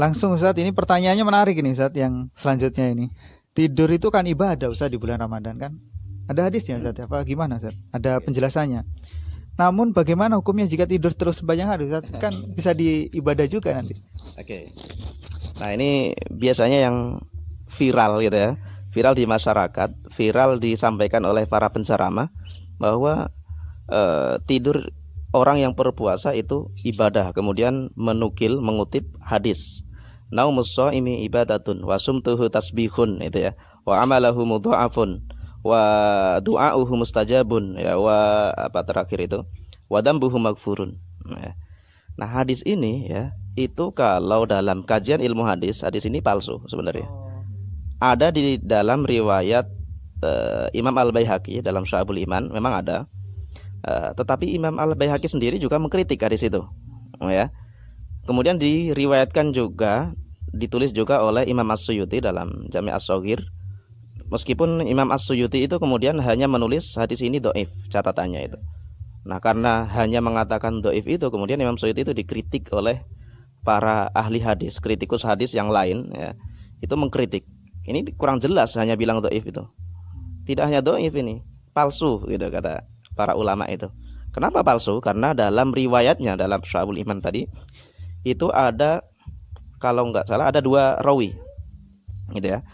langsung Ustadz, ini pertanyaannya menarik ini Ustadz yang selanjutnya ini. Tidur itu kan ibadah Ustadz di bulan Ramadan kan? Ada hadisnya Ustadz apa gimana Ustadz? Ada penjelasannya. Namun bagaimana hukumnya jika tidur terus sepanjang hari Ustadz? Kan bisa diibadah juga nanti. Oke. Nah ini biasanya yang viral gitu ya, viral di masyarakat, viral disampaikan oleh para penceramah bahwa tidur orang yang berpuasa itu ibadah, kemudian mengutip hadis naumus shaimi ibadatun wa sumtuhu tasbihun, itu ya, wa amalahu mudha'afun wa du'auhu mustajabun, ya, wa apa terakhir itu, wa dambuhu maghfurun. Nah hadis ini ya, itu kalau dalam kajian ilmu hadis, hadis ini palsu sebenarnya. Ada di dalam riwayat Imam Al-Baihaqi dalam Syu'abul Iman, memang ada. Tetapi Imam Al-Baihaqi sendiri juga mengkritik hadis itu, ya. Kemudian diriwayatkan juga, ditulis juga oleh Imam As-Suyuti dalam Jami' As-Shaghir. Meskipun Imam As-Suyuti itu kemudian hanya menulis hadis ini dhaif, catatannya itu. Nah, karena hanya mengatakan dhaif itu, kemudian Imam Suyuti itu dikritik oleh para ahli hadis, kritikus hadis yang lain, ya. Itu mengkritik. Ini kurang jelas, hanya bilang dhaif itu. Tidak hanya dhaif, ini palsu gitu kata para ulama itu. Kenapa palsu? Karena dalam riwayatnya, dalam Syu'abul Iman tadi itu ada, kalau nggak salah ada dua rawi, gitu ya,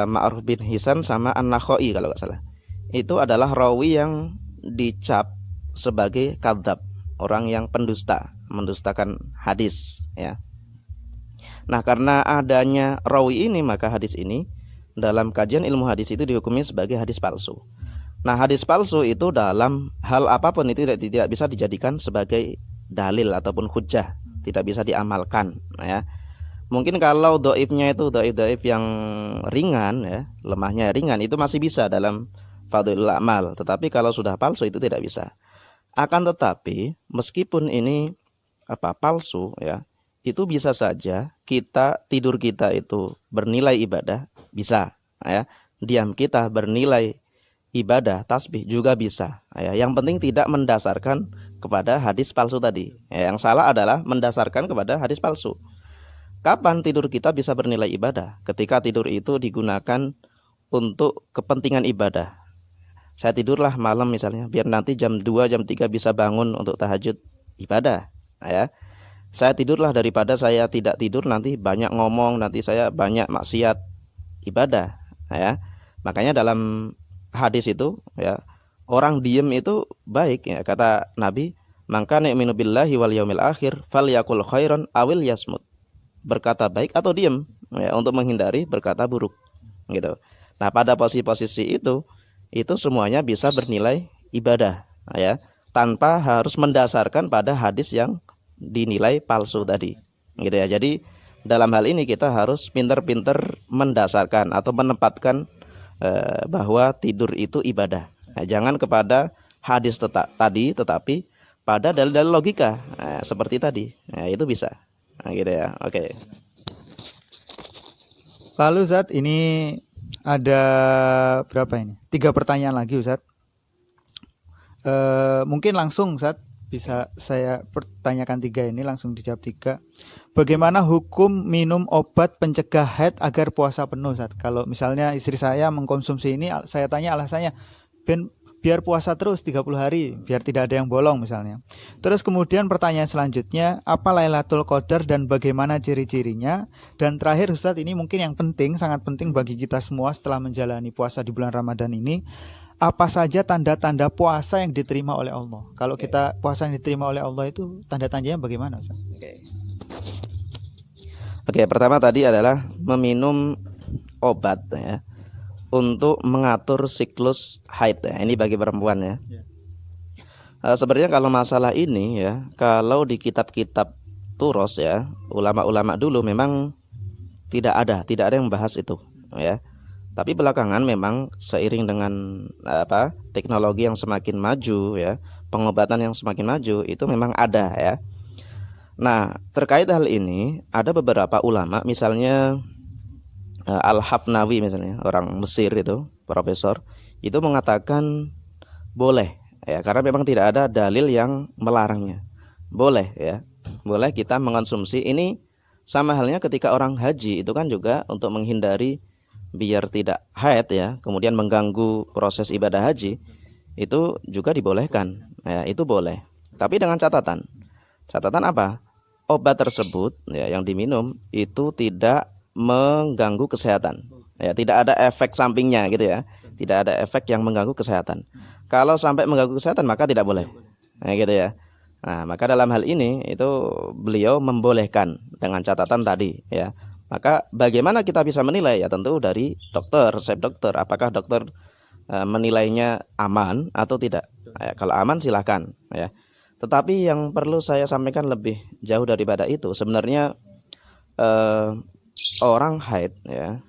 Ma'ruf bin Hisan sama An-Nakhai kalau nggak salah. Itu adalah rawi yang dicap sebagai kadzab, orang yang pendusta, mendustakan hadis, ya. Nah, karena adanya rawi ini, maka hadis ini dalam kajian ilmu hadis itu dihukumi sebagai hadis palsu. Nah, hadis palsu itu dalam hal apapun itu tidak bisa dijadikan sebagai dalil ataupun hujjah, tidak bisa diamalkan, ya. Mungkin kalau dhaifnya itu dhaif yang ringan, ya, lemahnya ringan, itu masih bisa dalam fadhilul amal, tetapi kalau sudah palsu itu tidak bisa. Akan tetapi meskipun ini palsu, ya, itu bisa saja tidur kita itu bernilai ibadah, bisa, ya. Diam kita bernilai ibadah, tasbih juga bisa, ya. Yang penting tidak mendasarkan kepada hadis palsu tadi, ya. Yang salah adalah mendasarkan kepada hadis palsu. Kapan tidur kita bisa bernilai ibadah? Ketika tidur itu digunakan untuk kepentingan ibadah. Saya tidurlah malam misalnya, biar nanti jam 2, jam 3 bisa bangun untuk tahajud, ibadah, ya. Saya tidurlah daripada saya tidak tidur, nanti banyak ngomong, nanti saya banyak maksiat, ibadah, ya. Makanya dalam hadis itu, ya, orang diem itu baik, ya, kata Nabi, maka nu'minu billahi wal yaumil akhir falyakul khairan awil yasmut, berkata baik atau diem, ya, untuk menghindari berkata buruk, gitu. Nah, pada posisi-posisi itu semuanya bisa bernilai ibadah, ya, tanpa harus mendasarkan pada hadis yang dinilai palsu tadi, gitu ya. Jadi dalam hal ini kita harus pintar-pintar mendasarkan atau menempatkan bahwa tidur itu ibadah. Nah, jangan kepada hadis tadi, tetapi pada dalil-dalil logika, seperti tadi. Nah, itu bisa, gitu ya. Oke. Lalu Ustadz, ini ada berapa ini? 3 pertanyaan lagi Ustadz. Mungkin langsung Ustadz, bisa saya pertanyakan 3 ini, langsung dijawab 3. Bagaimana hukum minum obat pencegah haid agar puasa penuh Ustadz? Kalau misalnya istri saya mengkonsumsi ini, saya tanya alasannya, biar puasa terus 30 hari, biar tidak ada yang bolong misalnya. Terus kemudian pertanyaan selanjutnya, apa Lailatul Qadar dan bagaimana ciri-cirinya? Dan terakhir Ustadz, ini mungkin yang penting, sangat penting bagi kita semua setelah menjalani puasa di bulan Ramadan ini, apa saja tanda-tanda puasa yang diterima oleh Allah? Kalau kita puasa yang diterima oleh Allah itu tanda-tandanya bagaimana Ustaz? Oke, pertama tadi adalah meminum obat, ya, untuk mengatur siklus haid, ya. Ini bagi perempuan, ya. Sebenarnya kalau masalah ini, ya, kalau di kitab-kitab turos, ya, ulama-ulama dulu memang tidak ada yang membahas itu, ya. Tapi belakangan memang seiring dengan teknologi yang semakin maju, ya, pengobatan yang semakin maju, itu memang ada, ya. Nah, terkait hal ini ada beberapa ulama, misalnya Al-Hafnawi misalnya, orang Mesir itu, profesor, itu mengatakan boleh, ya, karena memang tidak ada dalil yang melarangnya. Boleh, ya. Boleh kita mengonsumsi ini Sama halnya ketika orang haji itu kan juga untuk menghindari biar tidak haid ya, kemudian mengganggu proses ibadah haji, itu juga dibolehkan. Ya, itu boleh. Tapi dengan catatan. Catatan apa? Obat tersebut ya yang diminum itu tidak mengganggu kesehatan. Ya, tidak ada efek sampingnya gitu ya. Tidak ada efek yang mengganggu kesehatan. Kalau sampai mengganggu kesehatan maka tidak boleh. Nah, gitu ya. Nah, maka dalam hal ini itu beliau membolehkan dengan catatan tadi ya. Maka bagaimana kita bisa menilai ya tentu dari dokter, resep dokter. Apakah dokter menilainya aman atau tidak? Ya, kalau aman silahkan ya. Tetapi yang perlu saya sampaikan lebih jauh daripada itu sebenarnya orang haid ya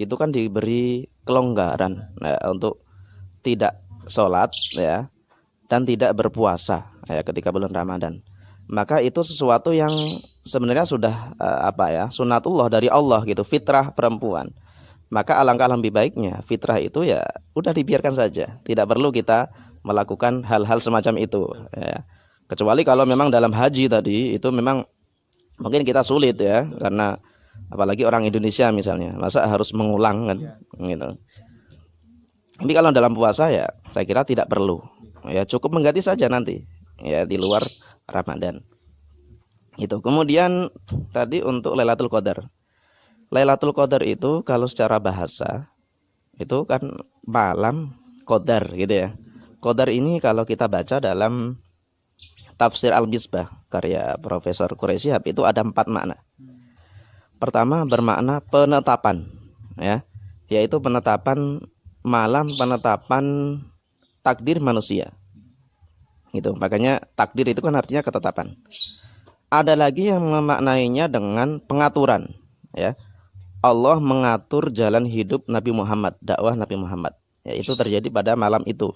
itu kan diberi kelonggaran ya, untuk tidak sholat ya dan tidak berpuasa ya ketika bulan Ramadan. Maka itu sesuatu yang sebenarnya sudah sunatullah dari Allah gitu, fitrah perempuan. Maka alangkah lebih baiknya fitrah itu ya udah dibiarkan saja, tidak perlu kita melakukan hal-hal semacam itu ya. Kecuali kalau memang dalam haji tadi itu memang mungkin kita sulit ya, karena apalagi orang Indonesia misalnya, masa harus mengulang kan gitu. Tapi kalau dalam puasa ya saya kira tidak perlu. Ya cukup mengganti saja nanti ya di luar Ramadan. Itu. Kemudian tadi untuk Lailatul Qadar. Lailatul Qadar itu kalau secara bahasa itu kan malam Qadar gitu ya. Qadar ini kalau kita baca dalam Tafsir Al-Misbah karya Profesor Quraisy Shihab itu ada 4 makna. Pertama bermakna penetapan ya, yaitu penetapan malam, penetapan takdir manusia. Gitu. Makanya takdir itu kan artinya ketetapan. Ada lagi yang memaknainya dengan pengaturan ya. Allah mengatur jalan hidup Nabi Muhammad, dakwah Nabi Muhammad. Ya, itu terjadi pada malam itu.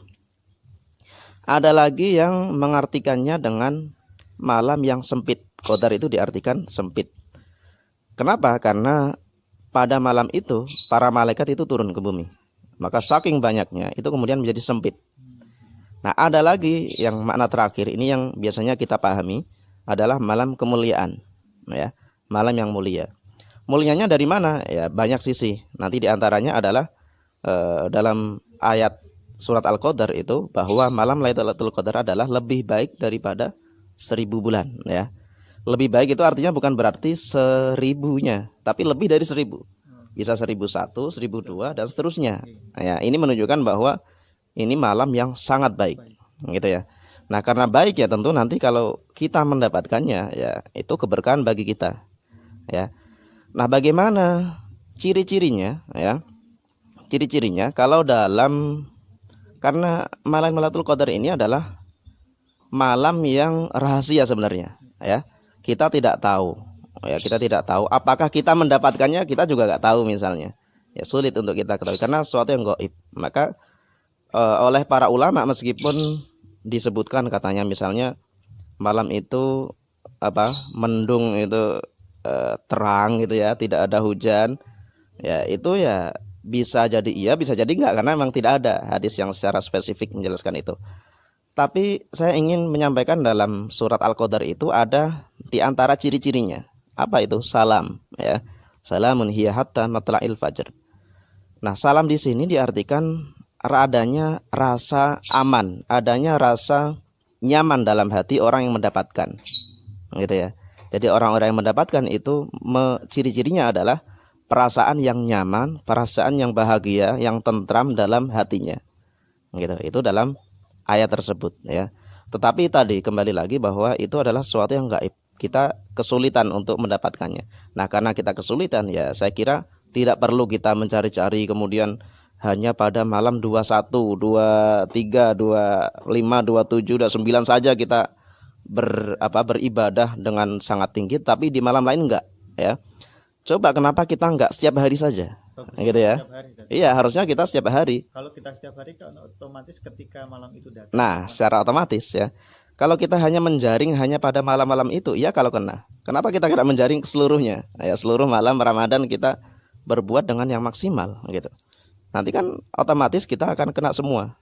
Ada lagi yang mengartikannya dengan malam yang sempit. Qadar itu diartikan sempit. Kenapa? Karena pada malam itu para malaikat itu turun ke bumi. Maka saking banyaknya itu kemudian menjadi sempit. Nah, ada lagi yang makna terakhir ini yang biasanya kita pahami adalah malam kemuliaan, ya, malam yang mulia. Mulianya dari mana? Ya banyak sisi. Nanti diantaranya adalah dalam ayat surat Al-Qadar itu bahwa malam Lailatul Qadar adalah lebih baik daripada 1000 bulan, ya. Lebih baik itu artinya bukan berarti 1000-nya, tapi lebih dari 1000. Bisa 1001, 1002 dan seterusnya. Ya, ini menunjukkan bahwa ini malam yang sangat baik, gitu ya. Nah, karena baik ya tentu nanti kalau kita mendapatkannya ya itu keberkahan bagi kita. Ya. Nah, bagaimana ciri-cirinya ya? Ciri-cirinya kalau dalam karena malam Lailatul Qadar ini adalah malam yang rahasia sebenarnya, ya. Kita tidak tahu, ya kita tidak tahu. Apakah kita mendapatkannya? Kita juga nggak tahu misalnya. Ya sulit untuk kita ketahui karena sesuatu yang gaib. Maka oleh para ulama meskipun disebutkan katanya misalnya malam itu mendung itu terang gitu ya, tidak ada hujan. Ya itu ya bisa jadi iya, bisa jadi enggak karena memang tidak ada hadis yang secara spesifik menjelaskan itu. Tapi saya ingin menyampaikan dalam surat Al-Qadar itu ada di antara ciri-cirinya. Apa itu? Salam ya. Salamun hiya hatta matla'il fajr. Nah, salam di sini diartikan adanya rasa aman, adanya rasa nyaman dalam hati orang yang mendapatkan. Gitu ya. Jadi orang-orang yang mendapatkan itu ciri-cirinya adalah perasaan yang nyaman, perasaan yang bahagia, yang tentram dalam hatinya. Gitu. Itu dalam ayat tersebut ya. Tetapi tadi kembali lagi bahwa itu adalah sesuatu yang gaib. Kita kesulitan untuk mendapatkannya. Nah, karena kita kesulitan ya saya kira tidak perlu kita mencari-cari kemudian hanya pada malam 21, 23, 25, 27, 29 saja kita beribadah dengan sangat tinggi, tapi di malam lain enggak ya. Coba kenapa kita enggak setiap hari saja? Gitu ya. Iya, harusnya kita setiap hari. Kalau kita setiap hari kan otomatis ketika malam itu datang. Nah, secara otomatis ya. Kalau kita hanya menjaring hanya pada malam-malam itu, ya kalau kena. Kenapa kita tidak menjaring seluruhnya? Ya, seluruh malam Ramadan kita berbuat dengan yang maksimal gitu. Nanti kan otomatis kita akan kena semua.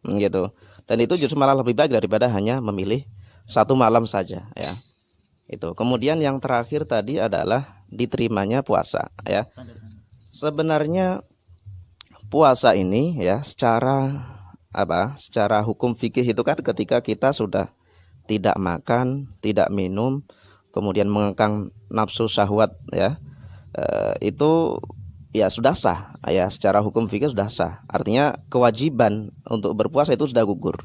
Gitu. Dan itu justru malah lebih baik daripada hanya memilih satu malam saja ya. Itu. Kemudian yang terakhir tadi adalah diterimanya puasa ya. Sebenarnya puasa ini ya secara hukum fikih itu kan ketika kita sudah tidak makan, tidak minum, kemudian mengekang nafsu syahwat ya, itu ya sudah sah ya, secara hukum fikih sudah sah. Artinya kewajiban untuk berpuasa itu sudah gugur.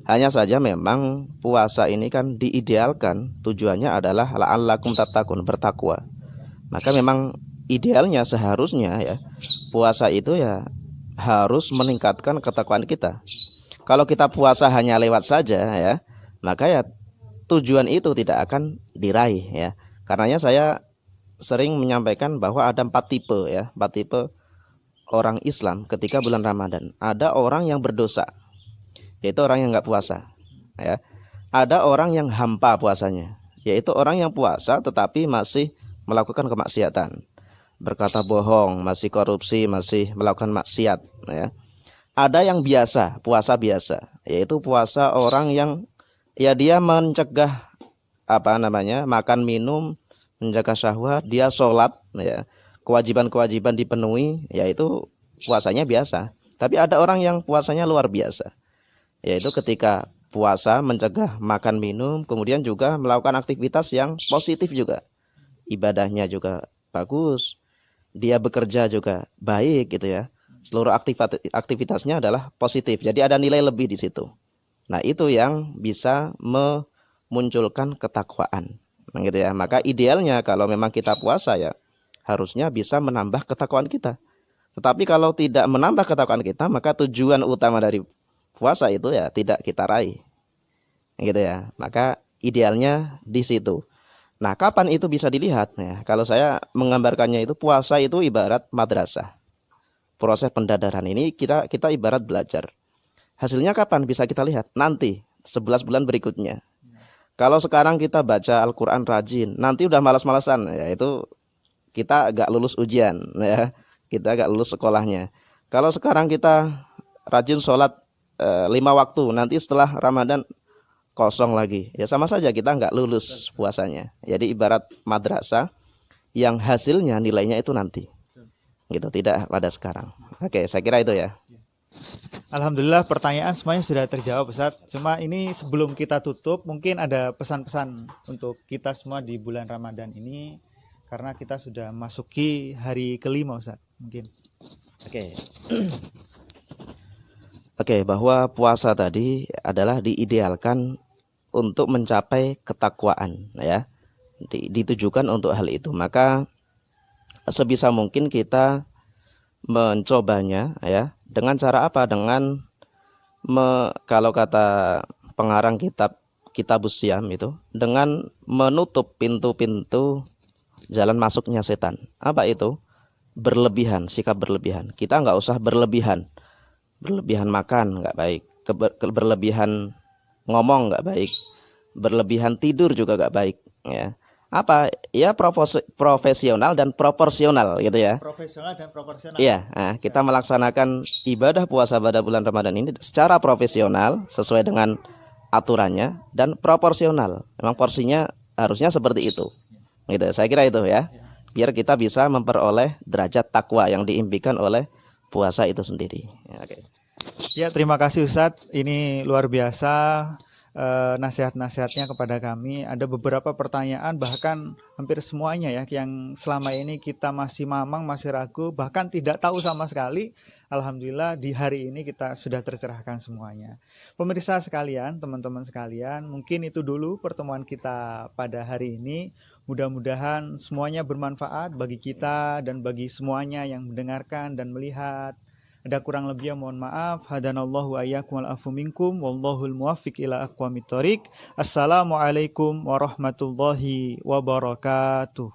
Hanya saja memang puasa ini kan diidealkan, tujuannya adalah la'allakum tattaqun, bertakwa. Maka memang idealnya seharusnya ya puasa itu ya harus meningkatkan ketakwaan kita. Kalau kita puasa hanya lewat saja ya, maka ya tujuan itu tidak akan diraih ya. Karenanya saya sering menyampaikan bahwa ada 4 tipe ya, 4 tipe orang Islam ketika bulan Ramadan. Ada orang yang berdosa, yaitu orang yang nggak puasa ya. Ada orang yang hampa puasanya, yaitu orang yang puasa tetapi masih melakukan kemaksiatan, berkata bohong, masih korupsi, masih melakukan maksiat ya. Ada yang biasa, puasa biasa, yaitu puasa orang yang ya dia mencegah makan minum, menjaga syahwat, dia sholat ya, kewajiban-kewajiban dipenuhi, yaitu puasanya biasa. Tapi ada orang yang puasanya luar biasa, yaitu ketika puasa mencegah makan minum, kemudian juga melakukan aktivitas yang positif juga, ibadahnya juga bagus, dia bekerja juga baik gitu ya. Seluruh aktivitasnya adalah positif. Jadi ada nilai lebih di situ. Nah, itu yang bisa memunculkan ketakwaan. Nah, gitu ya. Maka idealnya kalau memang kita puasa ya harusnya bisa menambah ketakwaan kita. Tetapi kalau tidak menambah ketakwaan kita, maka tujuan utama dari puasa itu ya tidak kita raih. Gitu ya. Maka idealnya di situ. Nah, kapan itu bisa dilihat? Ya, kalau saya menggambarkannya itu puasa itu ibarat madrasah. Proses pendadaran ini kita ibarat belajar. Hasilnya kapan bisa kita lihat? Nanti 11 bulan berikutnya. Kalau sekarang kita baca Al-Quran rajin, nanti udah malas-malasan, ya itu kita agak lulus ujian, ya kita agak lulus sekolahnya. Kalau sekarang kita rajin sholat 5 waktu, nanti setelah Ramadan kosong lagi, ya sama saja kita nggak lulus puasanya. Jadi ibarat madrasah yang hasilnya nilainya itu nanti. Gitu, tidak pada sekarang. Oke, saya kira itu ya. Alhamdulillah pertanyaan semuanya sudah terjawab Ustaz. Cuma ini sebelum kita tutup mungkin ada pesan-pesan untuk kita semua di bulan Ramadan ini, karena kita sudah masuki hari kelima Ustaz. Mungkin. Oke. Oke, bahwa puasa tadi adalah diidealkan untuk mencapai ketakwaan ya. Ditujukan untuk hal itu. Maka sebisa mungkin kita mencobanya ya. Dengan cara apa? Dengan kalau kata pengarang Kitabus Syam itu, dengan menutup pintu-pintu jalan masuknya setan. Apa itu? Berlebihan, sikap berlebihan. Kita nggak usah berlebihan. Berlebihan makan nggak baik. Berlebihan ngomong nggak baik. Berlebihan tidur juga nggak baik ya. Apa ya, profesional dan proporsional gitu ya. Profesional dan proporsional. Iya, nah, kita melaksanakan ibadah puasa pada bulan Ramadan ini secara profesional sesuai dengan aturannya dan proporsional. Memang porsinya harusnya seperti itu. Gitu. Saya kira itu ya. Biar kita bisa memperoleh derajat takwa yang diimpikan oleh puasa itu sendiri. Ya, okay. Ya, terima kasih Ustadz. Ini luar biasa. Nasihat-nasihatnya kepada kami. Ada beberapa pertanyaan, bahkan hampir semuanya ya, yang selama ini kita masih mamang, masih ragu, bahkan tidak tahu sama sekali. Alhamdulillah di hari ini kita sudah tercerahkan semuanya. Pemirsa sekalian, teman-teman sekalian, mungkin itu dulu pertemuan kita pada hari ini. Mudah-mudahan semuanya bermanfaat bagi kita dan bagi semuanya yang mendengarkan dan melihat. Ada kurang lebihnya mohon maaf. Hadanallahu wa iyyakum wal afu minkum wallahul muwaffiq ila aqwamit thoriq. Assalamualaikum warahmatullahi wabarakatuh.